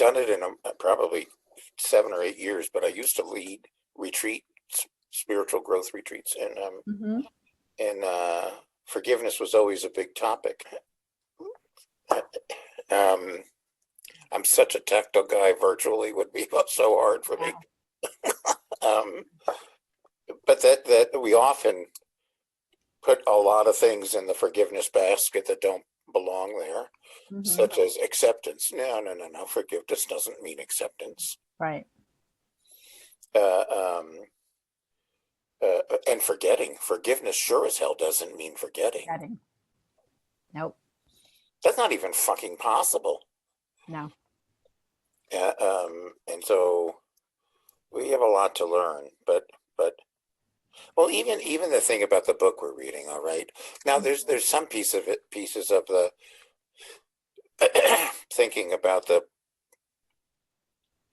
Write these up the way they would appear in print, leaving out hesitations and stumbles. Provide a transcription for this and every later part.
done it in probably 7 or 8 years, but I used to lead retreats, spiritual growth retreats, and forgiveness was always a big topic. I'm such a tactile guy. Virtually would be so hard for me. But that we often put a lot of things in the forgiveness basket that don't belong there, such as acceptance. No. Forgiveness doesn't mean acceptance. Right. And forgetting. Forgiveness sure as hell doesn't mean forgetting. Nope. That's not even fucking possible. No. And so we have a lot to learn, but well, even the thing about the book we're reading, all right. Now there's some pieces of the thinking about the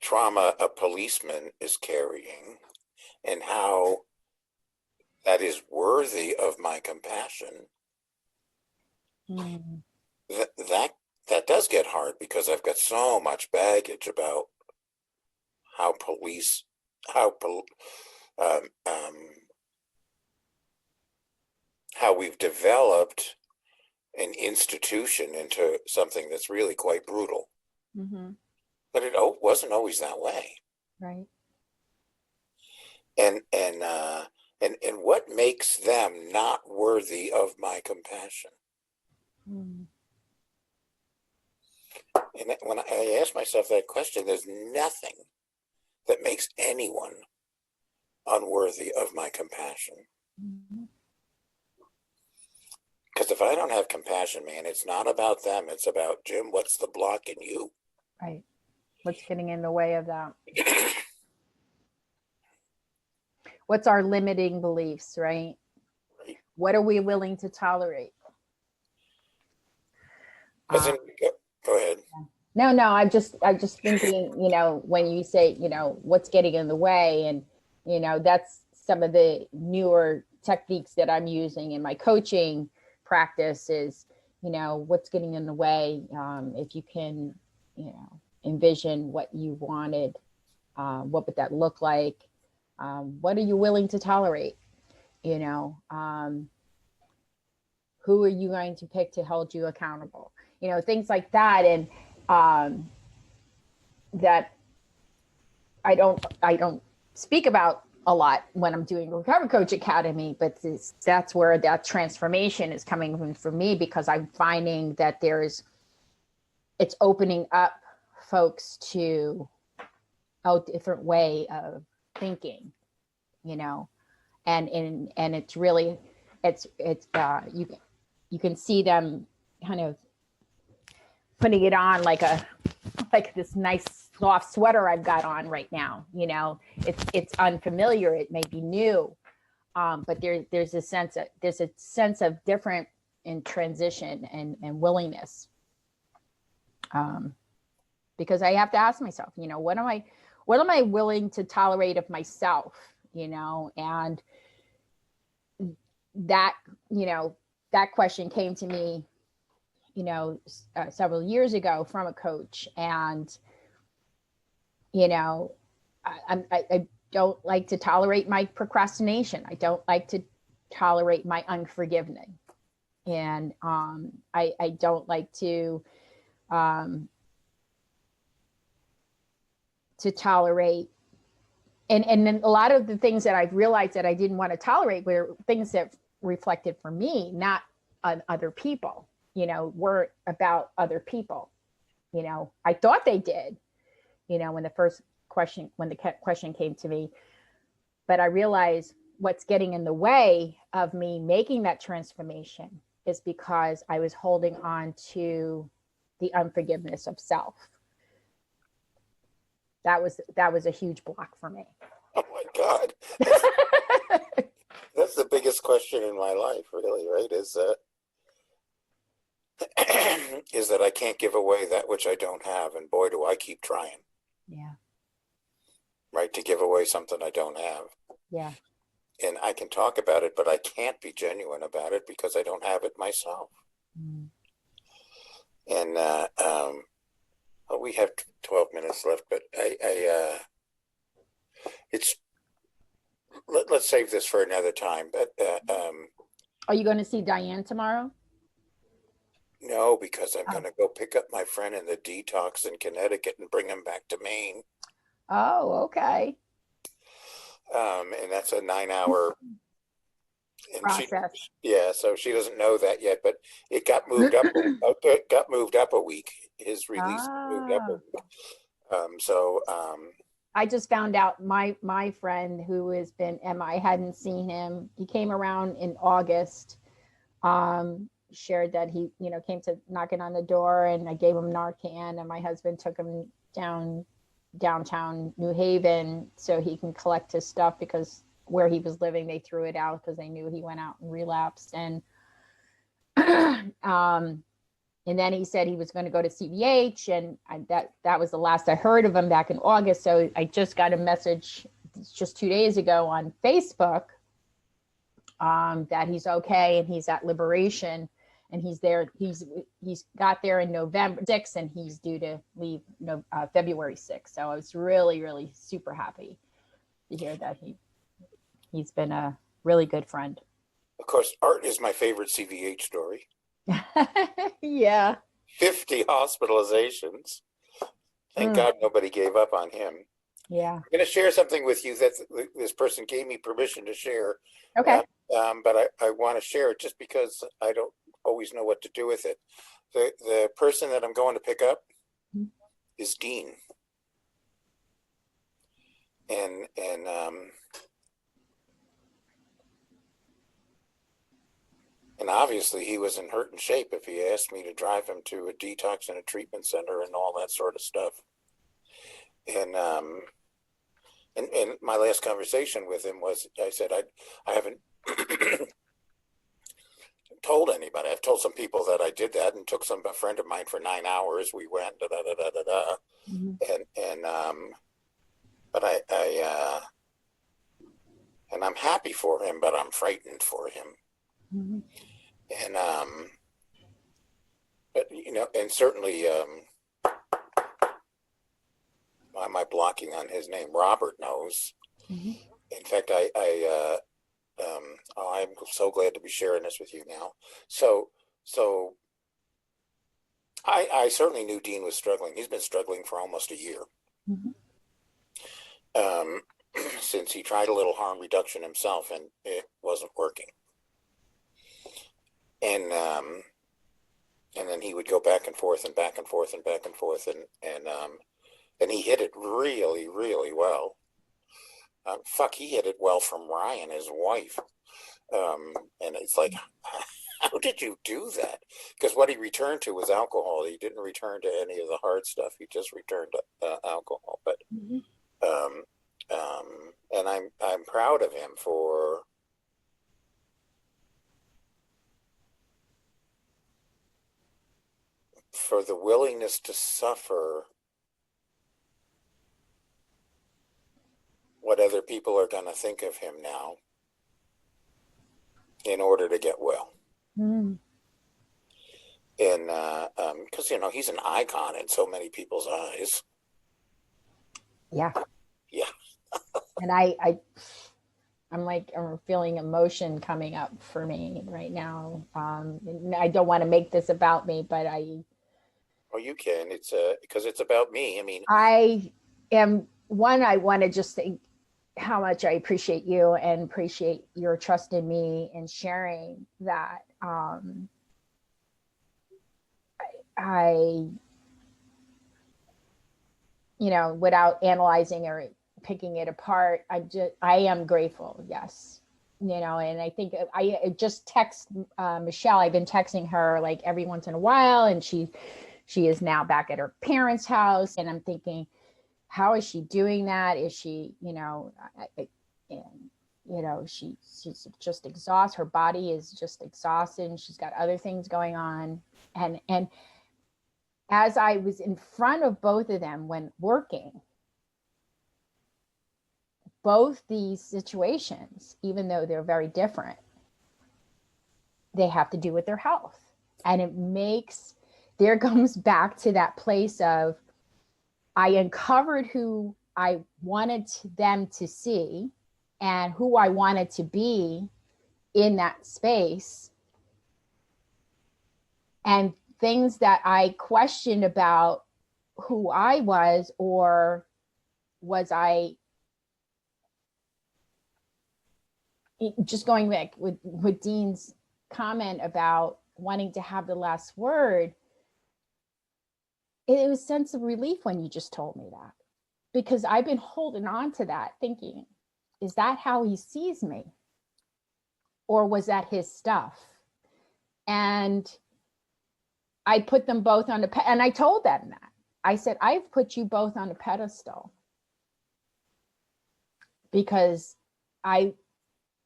trauma a policeman is carrying and how that is worthy of my compassion. That does get hard because I've got so much baggage about how we've developed an institution into something that's really quite brutal. But it wasn't always that way. Right. And what makes them not worthy of my compassion? And when I ask myself that question, there's nothing that makes anyone unworthy of my compassion. Because if I don't have compassion, man, it's not about them. It's about, Jim, what's the block in you? Right. What's getting in the way of that? What's our limiting beliefs, right? What are we willing to tolerate? Go ahead. No, I'm just thinking, when you say, what's getting in the way, and, that's some of the newer techniques that I'm using in my coaching practice is, what's getting in the way. If you can, envision what you wanted, what would that look like? What are you willing to tolerate? Who are you going to pick to hold you accountable? Things like that. And that I don't speak about a lot when I'm doing Recovery Coach Academy, but that's where that transformation is coming from for me, because I'm finding that it's opening up folks to a different way of thinking, and it's really, you can see them kind of putting it on like this nice soft sweater I've got on right now. It's unfamiliar. It may be new, but there's a sense of different in transition and willingness. Because I have to ask myself, what am I willing to tolerate of myself? And that question came to me, several years ago from a coach. And, I don't like to tolerate my procrastination. I don't like to tolerate my unforgiveness. And I don't like to tolerate. And then a lot of the things that I've realized that I didn't want to tolerate were things that reflected for me, not on other people, weren't about other people. I thought they did, when the question came to me, but I realized what's getting in the way of me making that transformation is because I was holding on to the unforgiveness of self. That was a huge block for me. Oh my God. That's the biggest question in my life, really, right? Is that I can't give away that which I don't have. And boy, do I keep trying. Yeah. Right, to give away something I don't have. Yeah. And I can talk about it, but I can't be genuine about it because I don't have it myself. And we have 12 minutes left, but it's let's save this for another time. But Are you going to see Diane tomorrow? no, because I'm going to go pick up my friend in the detox in Connecticut and bring him back to Maine. Oh, okay. And that's a 9-hour Process. So she doesn't know that yet, but it got moved up. It got moved up a week. His release moved up a week. I just found out my friend who has been Emma, I hadn't seen him. He came around in August. Shared that he, came to knocking on the door, and I gave him Narcan, and my husband took him downtown New Haven so he can collect his stuff, because where he was living, they threw it out because they knew he went out and relapsed. And and then he said he was going to go to CVH, and that was the last I heard of him back in August. So I just got a message just 2 days ago on Facebook that he's okay and he's at Liberation, and he's there. He's got there in November 6th, and he's due to leave February 6th. So I was really, really super happy to hear that he's been a really good friend. Of course, Art is my favorite CVH story. Yeah. 50 hospitalizations. Thank God nobody gave up on him. Yeah. I'm going to share something with you that this person gave me permission to share. Okay. But I want to share it just because I don't always know what to do with it. The person that I'm going to pick up is Dean. And obviously he was in hurting shape if he asked me to drive him to a detox and a treatment center and all that sort of stuff. And my last conversation with him was, I said, I haven't told anybody. I've told some people that I did that, and took a friend of mine for 9 hours. We went but and I'm happy for him, but I'm frightened for him. And but and certainly why am I blocking on his name? Robert knows. In fact, I'm so glad to be sharing this with you now. So I certainly knew Dean was struggling. He's been struggling for almost a year. Since he tried a little harm reduction himself, and it wasn't working. And then he would go back and forth and back and forth and back and forth, and he hit it really, really well. He hit it well from Ryan, his wife. And it's like, how did you do that? Because what he returned to was alcohol. He didn't return to any of the hard stuff. He just returned to alcohol. But and I'm proud of him for the willingness to suffer what other people are going to think of him now in order to get well. And because he's an icon in so many people's eyes. Yeah. And I'm feeling emotion coming up for me right now. I don't want to make this about me, but Oh, you can. It's because it's about me. I mean, I want to just think how much I appreciate you and appreciate your trust in me and sharing that. I without analyzing or picking it apart, I am grateful. Yes. And I think I just text Michelle. I've been texting her like every once in a while, and she is now back at her parents' house, and I'm thinking, how is she doing that? Is she, she's just exhausted. Her body is just exhausted, and she's got other things going on. And as I was in front of both of them when working, both these situations, even though they're very different, they have to do with their health. And there comes back to that place of I uncovered who I wanted them to see and who I wanted to be in that space, and things that I questioned about who I was, or was I just going back with Dean's comment about wanting to have the last word. It was a sense of relief when you just told me that, because I've been holding on to that thinking, is that how he sees me? Or was that his stuff? And I put them both on the, and I told them that. I said, I've put you both on a pedestal because I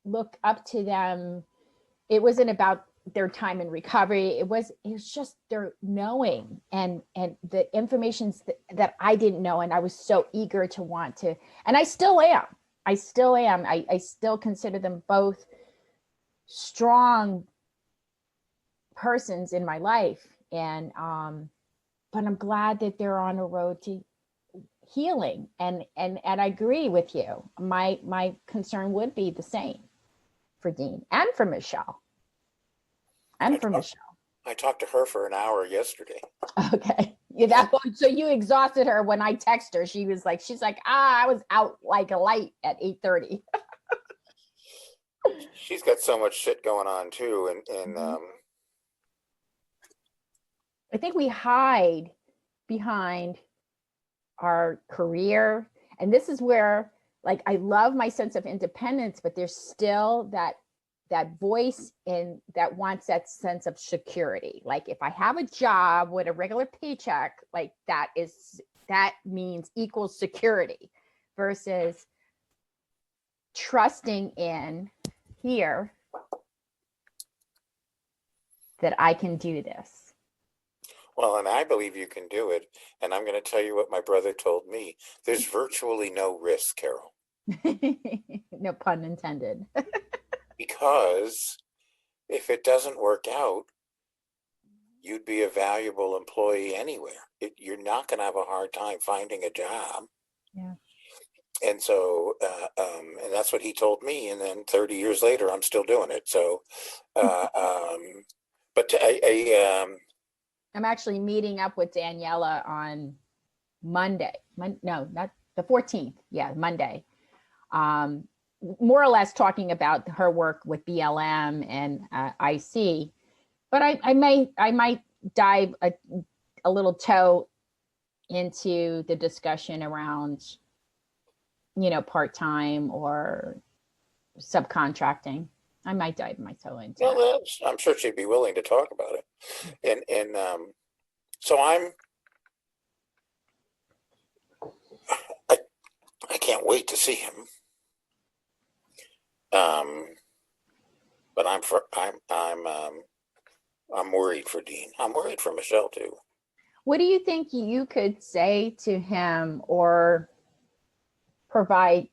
look up to them. It wasn't about their time in recovery. It was just their knowing and the information that I didn't know. And I was so eager to want to, and I still am. I still consider them both strong persons in my life. And, but I'm glad that they're on a road to healing. And I agree with you. My concern would be the same for Dean and for Michelle. I talked to her for an hour yesterday. Okay. Yeah, so you exhausted her. When I text her, she's like, I was out like a light at 8:30. She's got so much shit going on too. And I think we hide behind our career. And this is where, like, I love my sense of independence, but there's still that voice in that wants that sense of security. Like, if I have a job with a regular paycheck, like that means equals security, versus trusting in here that I can do this. Well, and I believe you can do it. And I'm going to tell you what my brother told me. There's virtually no risk, Carol. No pun intended. Because if it doesn't work out, you'd be a valuable employee anywhere. You're not going to have a hard time finding a job. Yeah. And so, and that's what he told me. And then 30 years later, I'm still doing it. So, but I'm actually meeting up with Daniela on Monday. No, not the 14th. Yeah, Monday. More or less talking about her work with BLM and IC. But I might dive a little toe into the discussion around, part-time or subcontracting. I might dive my toe into well, I'm sure she'd be willing to talk about it. And so I can't wait to see him. But I'm worried for Dean. I'm worried for Michelle too. What do you think you could say to him or provide?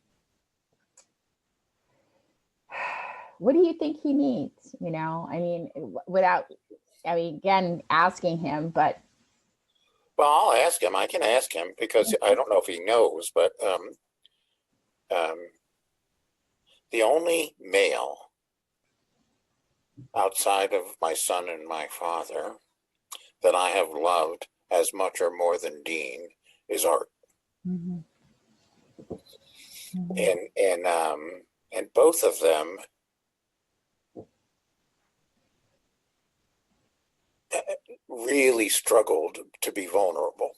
What do you think he needs? Again, asking him, but. Well, I'll ask him. I can ask him because I don't know if he knows, but the only male outside of my son and my father that I have loved as much or more than Dean is Art. Mm-hmm. Mm-hmm. And both of them really struggled to be vulnerable.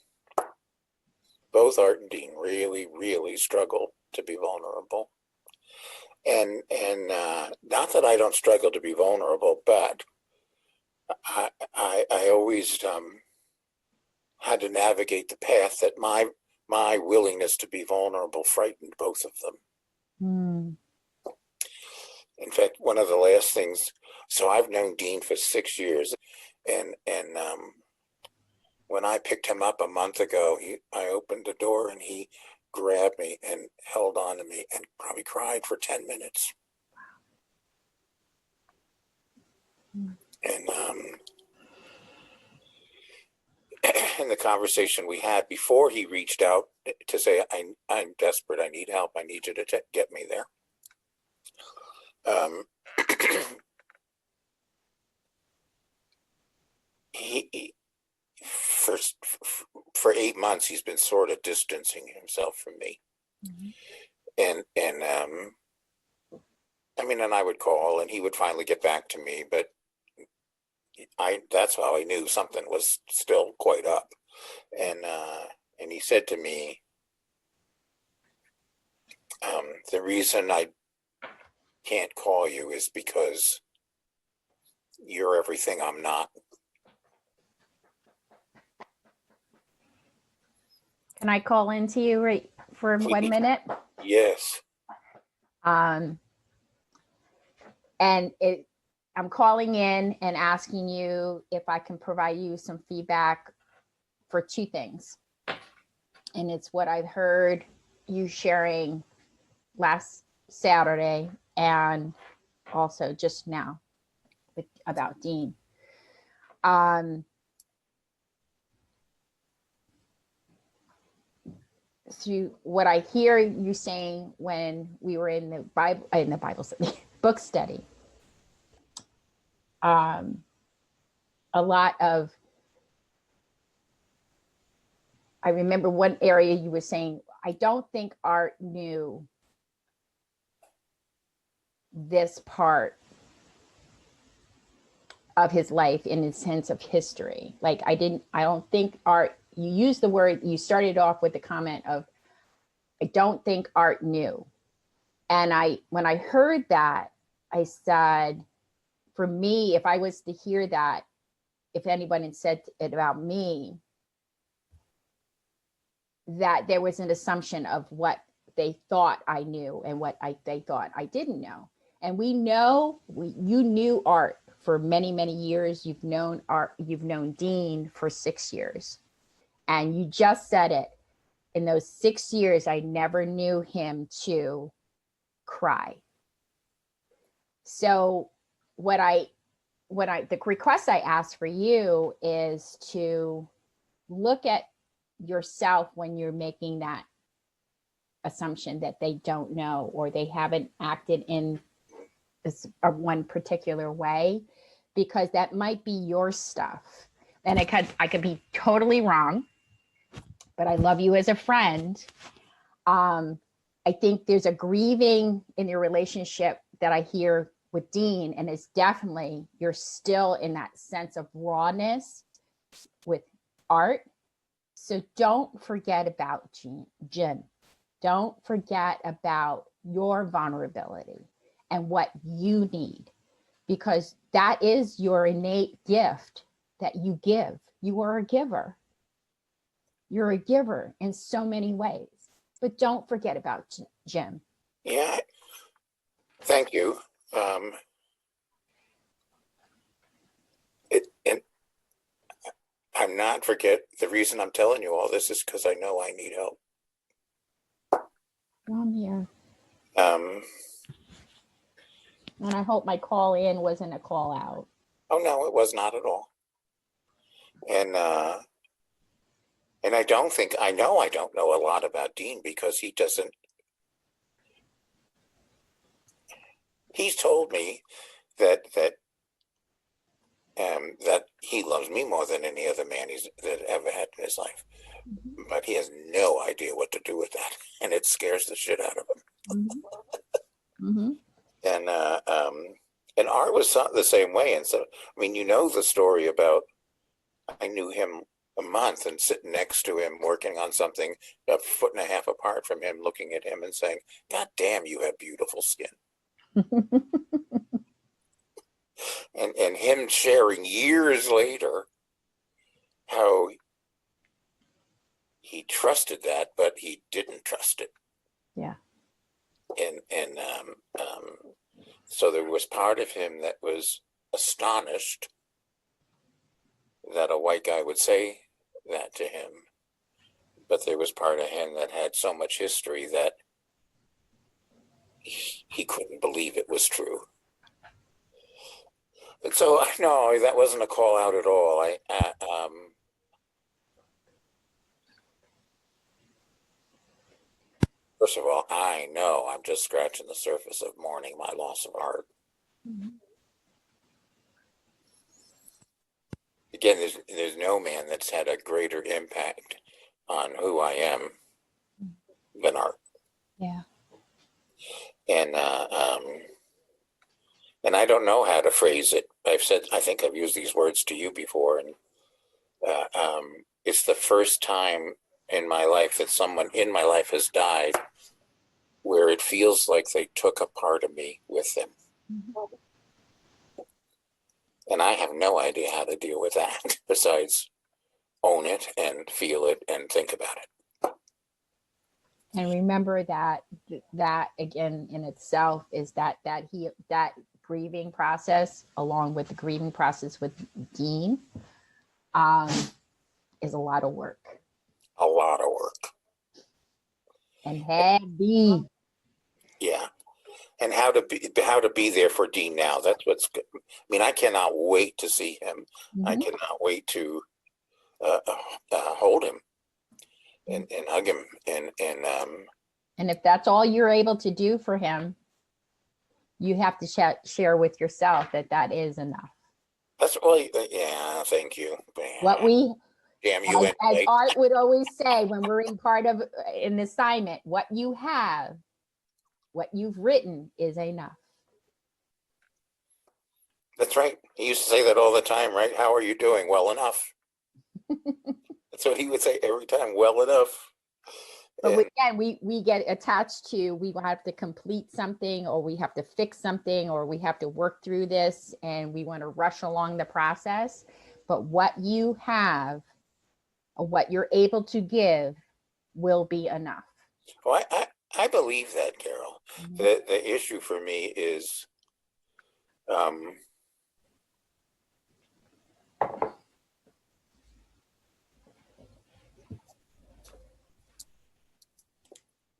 Both Art and Dean really, really struggled to be vulnerable. And not that I don't struggle to be vulnerable, but I always had to navigate the path that my willingness to be vulnerable frightened both of them. Mm. In fact, one of the last things, so I've known Dean for 6 years, and when I picked him up a month ago, I opened the door and he grabbed me and held on to me and probably cried for 10 minutes. And in the conversation we had before he reached out to say, I'm desperate, I need help, I need you to get me there. He for 8 months he's been sort of distancing himself from me. Mm-hmm. And I mean, and I would call and he would finally get back to me, but that's how I knew something was still quite up. And he said to me, the reason I can't call you is because you're everything I'm not. Can I call into you right for Please. 1 minute? Yes. And I'm calling in and asking you if I can provide you some feedback for 2 things. And it's what I heard you sharing last Saturday and also just now about Dean. Through what I hear you saying when we were in the Bible study, book study, a lot of, I remember one area you were saying, I don't think Art knew this part of his life in the sense of history. Like I don't think Art, you used the word, you started off with the comment of, I don't think Art knew. And when I heard that, I said, for me, if I was to hear that, if anyone had said it about me, that there was an assumption of what they thought I knew and what they thought I didn't know. And we know, you knew Art for many, many years. You've known Art, you've known Dean for 6 years. And you just said it. In those 6 years, I never knew him to cry. So the request I asked for you is to look at yourself when you're making that assumption that they don't know or they haven't acted in one particular way, because that might be your stuff. And I could be totally wrong, but I love you as a friend. I think there's a grieving in your relationship that I hear with Dean, and it's definitely, you're still in that sense of rawness with Art. So don't forget about Jim. Don't forget about your vulnerability and what you need, because that is your innate gift that you give. You are a giver. You're a giver in so many ways, but don't forget about Jim. Yeah. Thank you. And I'm not forget, the reason I'm telling you all this is because I know I need help. I'm here. And I hope my call in wasn't a call out. Oh no, it was not at all. And I don't think, I know I don't know a lot about Dean because he's told me that he loves me more than any other man that ever had in his life. Mm-hmm. But he has no idea what to do with that, and it scares the shit out of him. Mm-hmm. And Art was the same way. And so, I mean, you know the story about, I knew him a month and sitting next to him, working on something a foot and a half apart from him, looking at him and saying, God damn, you have beautiful skin. And him sharing years later how he trusted that, but he didn't trust it. Yeah. And so there was part of him that was astonished that a white guy would say that to him. But there was part of him that had so much history that he couldn't believe it was true. And so, no, that wasn't a call out at all. First of all, I know I'm just scratching the surface of mourning my loss of art. Again, there's no man that's had a greater impact on who I am than art. Yeah. And and I don't know how to phrase it. I think I've used these words to you before, and it's the first time in my life that someone in my life has died where it feels like they took a part of me with them. And I have no idea how to deal with that besides own it and feel it and think about it. And remember that again in itself is that grieving process, along with the grieving process with Dean, is a lot of work. A lot of work. And heavy. Yeah. And how to be there for Dean now. That's what's good. I mean, I cannot wait to see him. I cannot wait to hold him and hug him and if that's all you're able to do for him, you have to share with yourself that is enough. That's really, yeah, thank you. What we, damn you, as Art would always say when we're in part of an assignment, what you have, what you've written is enough. That's right. He used to say that all the time, right? How are you doing? Well enough. That's what he would say every time. Well enough. But again, we get attached to, we have to complete something, or we have to fix something, or we have to work through this, and we want to rush along the process. But what you have, or what you're able to give, will be enough. Well, I believe that, Carol. The issue for me is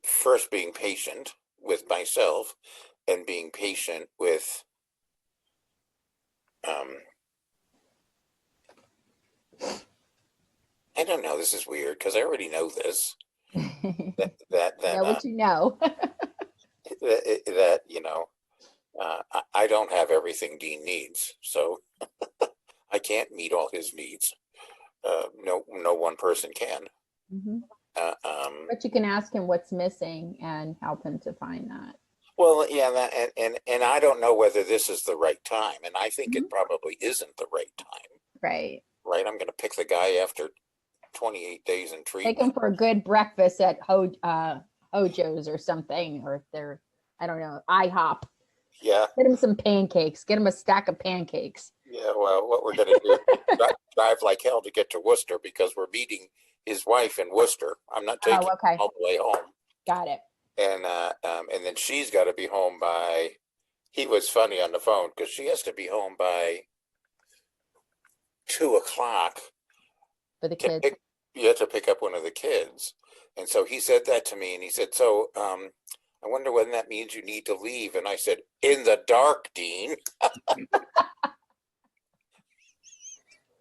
first being patient with myself and being patient with I don't know, this is weird because I already know this. that know what you know. that you know, I don't have everything Dean needs, so I can't meet all his needs. No one person can. But you can ask him what's missing and help him to find that. Well, yeah, that, and I don't know whether this is the right time, and I think it probably isn't the right time. Right. Right. I'm going to pick the guy after 28 days in treatment. Take him for a good breakfast at Hojo's or something, or if they're, I don't know, IHOP. Yeah. Get him some pancakes. Get him a stack of pancakes. Yeah. Well, what we're going to do is drive like hell to get to Worcester because we're meeting his wife in Worcester. I'm not taking him all the way home. Got it. And then she's got to be home by. He was funny on the phone because she has to be home by 2:00 for the kids. You have to pick up one of the kids. And so he said that to me, and he said, so I wonder when that means you need to leave. And I said, in the dark, Dean.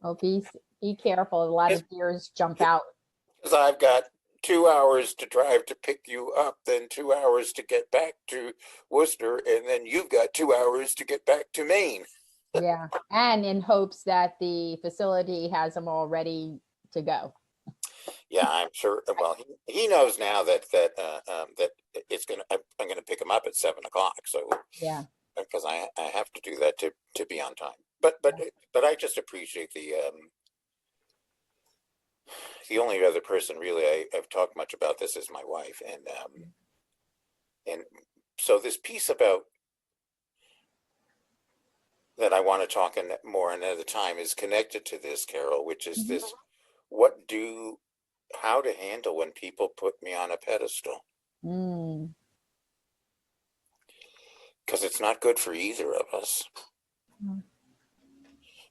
Oh, be careful. A lot of deers jump out. Because I've got 2 hours to drive to pick you up, then 2 hours to get back to Worcester, and then you've got 2 hours to get back to Maine. Yeah, and in hopes that the facility has them all ready to go. Yeah, I'm sure. Well, he knows now that it's gonna. I'm gonna pick him up at 7:00. So yeah, because I have to do that to be on time. But I just appreciate the only other person really I've talked much about this is my wife, and so this piece about that I want to talk more another time is connected to this, Carol, which is this: how to handle when people put me on a pedestal. Because it's not good for either of us.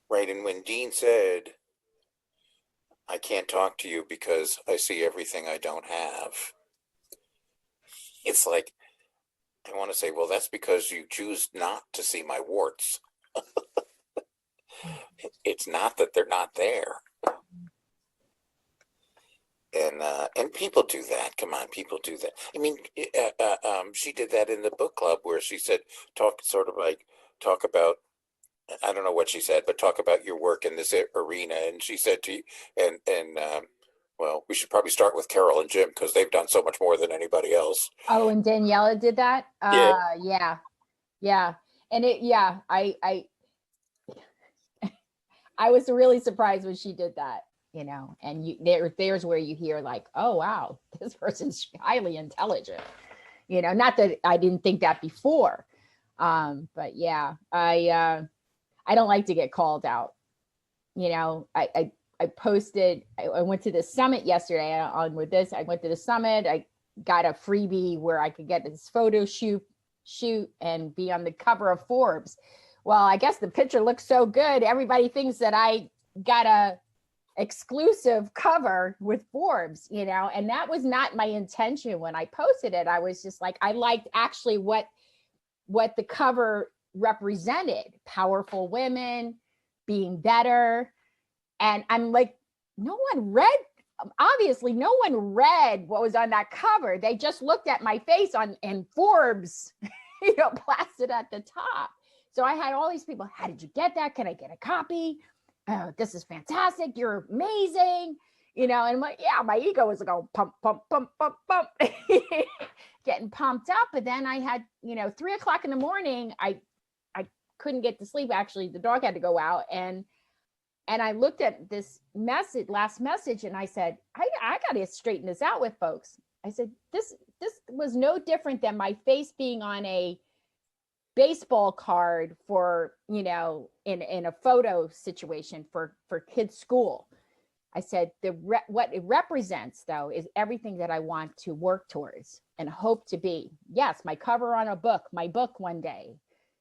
Right. And when Dean said, I can't talk to you because I see everything I don't have, it's like, I want to say, well, that's because you choose not to see my warts. It's not that they're not there. And people do that. Come on, people do that. I mean, she did that in the book club where she said, talk about, I don't know what she said, but talk about your work in this arena. And she said to you, well, we should probably start with Carol and Jim because they've done so much more than anybody else. Oh, and Daniela did that. Yeah. Yeah. And I was really surprised when she did that, and there's where you hear like, oh, wow, this person's highly intelligent, not that I didn't think that before. But yeah, I don't like to get called out. I posted, I went to the summit yesterday I went to the summit. I got a freebie where I could get this photo shoot and be on the cover of Forbes. Well, I guess the picture looks so good. Everybody thinks that I got a exclusive cover with Forbes, and that was not my intention when I posted it. I was just like, I liked actually what the cover represented: powerful women, being better. And I'm like, obviously no one read what was on that cover. They just looked at my face and Forbes, plastered at the top. So I had all these people, how did you get that? Can I get a copy? Oh, this is fantastic. You're amazing. And my ego was going pump, pump, pump, pump, pump, getting pumped up. But then I had, 3:00 in the morning, I couldn't get to sleep. Actually, the dog had to go out. And I looked at this last message, and I said, I got to straighten this out with folks. I said, this was no different than my face being on a baseball card for, in a photo situation for kids' school. I said, what it represents, though, is everything that I want to work towards and hope to be. Yes, my cover on my book one day,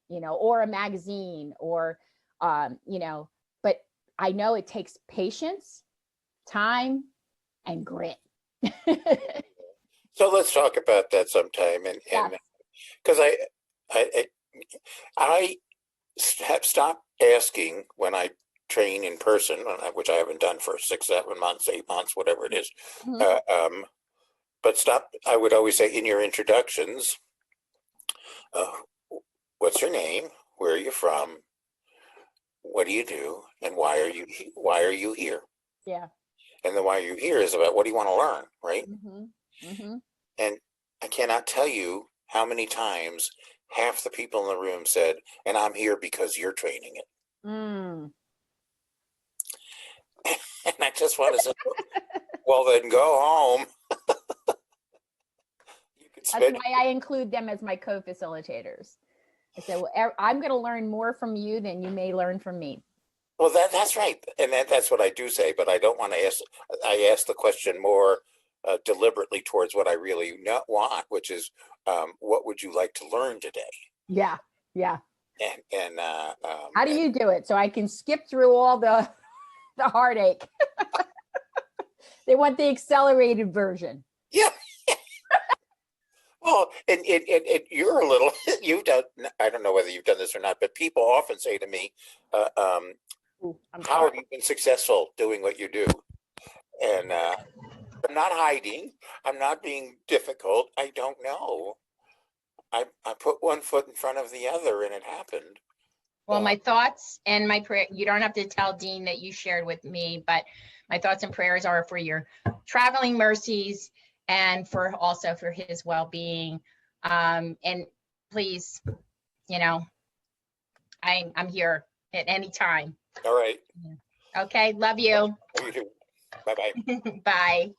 or a magazine, or, but I know it takes patience, time, and grit. So let's talk about that sometime. And because I have stopped asking when I train in person, which I haven't done for 6, 7 months, 8 months, whatever it is. Mm-hmm. But I would always say in your introductions, what's your name? Where are you from? What do you do? And why are you here? Yeah. And the why are you here is about what do you want to learn, right? Mm-hmm. Mm-hmm. And I cannot tell you how many times half the people in the room said, and I'm here because you're training it. Mm. And I just want to say, well, then go home. That's why I include them as my co-facilitators. I said, well, I'm going to learn more from you than you may learn from me. Well, that's right. And that's what I do say, but I don't want to I ask the question more deliberately towards what I really want, which is, what would you like to learn today? Yeah. Yeah. And how do you do it? So I can skip through all the heartache. They want the accelerated version. Yeah. Well, and you're a little, you've done, I don't know whether you've done this or not, but people often say to me, how have you been successful doing what you do? And I'm not hiding. I'm not being difficult. I don't know. I put one foot in front of the other and it happened. Well, my thoughts and my prayer, you don't have to tell Dean that you shared with me, but my thoughts and prayers are for your traveling mercies and also for his well-being. And please, I'm here at any time. All right. Okay. Love you. You too. Bye-bye. Bye.